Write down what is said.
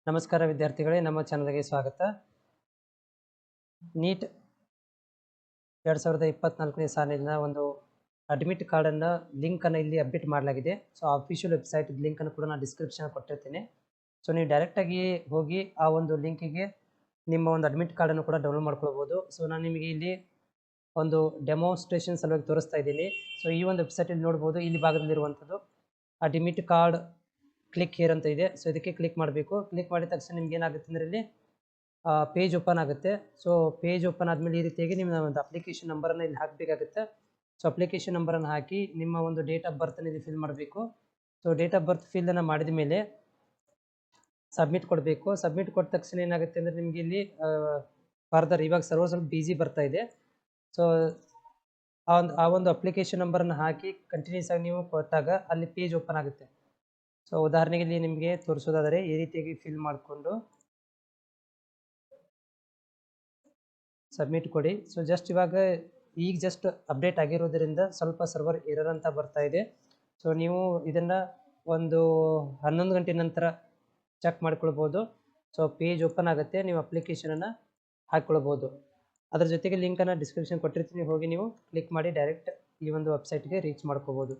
ನಮಸ್ಕಾರ ವಿದ್ಯಾರ್ಥಿಗಳೇ, ನಮ್ಮ ಚಾನಲ್ಗೆ ಸ್ವಾಗತ. ನೀಟ್ 2024ನೇ ಸಾಲಿನ ಒಂದು ಅಡ್ಮಿಟ್ ಕಾರ್ಡನ್ನು ಲಿಂಕನ್ನು ಇಲ್ಲಿ ಅಪ್ಡೇಟ್ ಮಾಡಲಾಗಿದೆ. ಸೊ ಅಫಿಷಿಯಲ್ ವೆಬ್ಸೈಟ್ ಲಿಂಕನ್ನು ಕೂಡ ನಾನು ಡಿಸ್ಕ್ರಿಪ್ಷನ್ ಕೊಟ್ಟಿರ್ತೀನಿ. ಸೊ ನೀವು ಡೈರೆಕ್ಟಾಗಿ ಹೋಗಿ ಆ ಒಂದು ಲಿಂಕಿಗೆ ನಿಮ್ಮ ಒಂದು ಅಡ್ಮಿಟ್ ಕಾರ್ಡನ್ನು ಕೂಡ ಡೌನ್ಲೋಡ್ ಮಾಡ್ಕೊಳ್ಬೋದು. ಸೊ ನಾನು ನಿಮಗೆ ಇಲ್ಲಿ ಒಂದು ಡೆಮೋನ್ಸ್ಟ್ರೇಷನ್ ಸಲುವಾಗಿ ತೋರಿಸ್ತಾ ಇದ್ದೀನಿ. ಸೊ ಈ ಒಂದು ವೆಬ್ಸೈಟಲ್ಲಿ ನೋಡ್ಬೋದು, ಇಲ್ಲಿ ಭಾಗದಲ್ಲಿರುವಂಥದ್ದು ಅಡ್ಮಿಟ್ ಕಾರ್ಡ್ ಕ್ಲಿಕ್ ಹೇರ್ ಅಂತ ಇದೆ. ಸೊ ಇದಕ್ಕೆ ಕ್ಲಿಕ್ ಮಾಡಬೇಕು. ಕ್ಲಿಕ್ ಮಾಡಿದ ತಕ್ಷಣ ನಿಮ್ಗೆ ಏನಾಗುತ್ತೆ ಅಂದರೆ ಇಲ್ಲಿ ಪೇಜ್ ಓಪನ್ ಆಗುತ್ತೆ. ಸೊ ಪೇಜ್ ಓಪನ್ ಆದಮೇಲೆ ಈ ರೀತಿಯಾಗಿ ನಿಮ್ಮ ಒಂದು ಅಪ್ಲಿಕೇಶನ್ ನಂಬರನ್ನು ಇಲ್ಲಿ ಹಾಕಬೇಕಾಗುತ್ತೆ. ಸೊ ಅಪ್ಲಿಕೇಶನ್ ನಂಬರನ್ನು ಹಾಕಿ ನಿಮ್ಮ ಒಂದು ಡೇಟ್ ಆಫ್ ಬರ್ತನ್ನು ಇಲ್ಲಿ ಫಿಲ್ ಮಾಡಬೇಕು. ಸೊ ಡೇಟ್ ಆಫ್ ಬರ್ತ್ ಫಿಲ್ಲನ್ನು ಮಾಡಿದ ಮೇಲೆ ಸಬ್ಮಿಟ್ ಕೊಡಬೇಕು. ಸಬ್ಮಿಟ್ ಕೊಟ್ಟ ತಕ್ಷಣ ಏನಾಗುತ್ತೆ ಅಂದರೆ ನಿಮಗೆ ಇಲ್ಲಿ ಫರ್ದರ್ ಇವಾಗ ಸರ್ವರ್ ಸ್ವಲ್ಪ ಬಿಸಿ ಬರ್ತಾ ಇದೆ. ಸೊ ಆ ಒಂದು ಅಪ್ಲಿಕೇಶನ್ ನಂಬರನ್ನು ಹಾಕಿ ಕಂಟಿನ್ಯೂಸ್ ಆಗಿ ನೀವು ಕೊಟ್ಟಾಗ ಅಲ್ಲಿ ಪೇಜ್ ಓಪನ್ ಆಗುತ್ತೆ. ಸೊ ಉದಾಹರಣೆಗೆ ಇಲ್ಲಿ ನಿಮಗೆ ತೋರಿಸೋದಾದರೆ ಈ ರೀತಿಯಾಗಿ ಫಿಲ್ ಮಾಡಿಕೊಂಡು ಸಬ್ಮಿಟ್ ಕೊಡಿ. ಸೊ ಈಗ ಜಸ್ಟ್ ಅಪ್ಡೇಟ್ ಆಗಿರೋದ್ರಿಂದ ಸ್ವಲ್ಪ ಸರ್ವರ್ ಎರರ್ ಅಂತ ಬರ್ತಾ ಇದೆ. ಸೊ ನೀವು ಇದನ್ನು ಒಂದು 11 ಗಂಟೆ ನಂತರ ಚೆಕ್ ಮಾಡ್ಕೊಳ್ಬೋದು. ಸೊ ಪೇಜ್ ಓಪನ್ ಆಗುತ್ತೆ, ನೀವು ಅಪ್ಲಿಕೇಶನನ್ನು ಹಾಕ್ಕೊಳ್ಬೋದು. ಅದರ ಜೊತೆಗೆ ಲಿಂಕನ್ನು ಡಿಸ್ಕ್ರಿಪ್ಷನ್ ಕೊಟ್ಟಿರ್ತೀನಿ, ಹೋಗಿ ನೀವು ಕ್ಲಿಕ್ ಮಾಡಿ ಡೈರೆಕ್ಟ್ ಈ ಒಂದು ವೆಬ್ಸೈಟ್ಗೆ ರೀಚ್ ಮಾಡ್ಕೋಬೋದು.